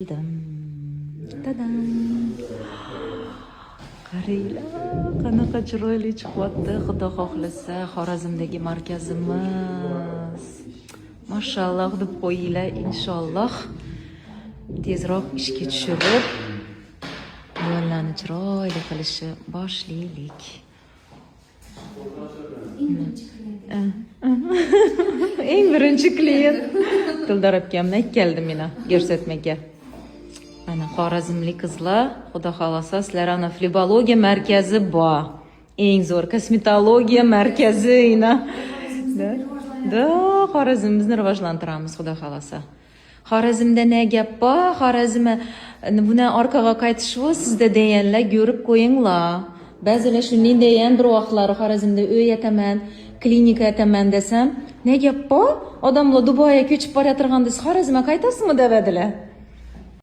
Tadam. Qaranglar, qanaqa chiroyli chiqyapti. Xudo xohlasa, Xorazmdagi markazimiz. Mashalloh deb qo'yinglar, inshaalloh. Tezroq ishga tushirib, yo'llarni chiroyli qilishni boshlaylik. Eng birinchi klient Dildor akamni keldi meni ko'rsatmaga. Ana xorazmlik qizlar, xudo xolasa sizlar ana flebologiya markazi bor. Eng zo'r kosmetologiya markazi ina. Da, Xorazmimizni rivojlantiramiz, xudo xolasa. Xorazmda ne gap bor? Xorazmda buni orqaga qaytishib sizda deganlar ko'rib qo'yinglar. Ba'zilar shunday degan bir vaqtlari Xorazmda uy yataman, klinika yataman desam, ne gap bor? Odamlar Dubayga ko'chib boraturganda siz Xorazmga qaytasizmi devadilar.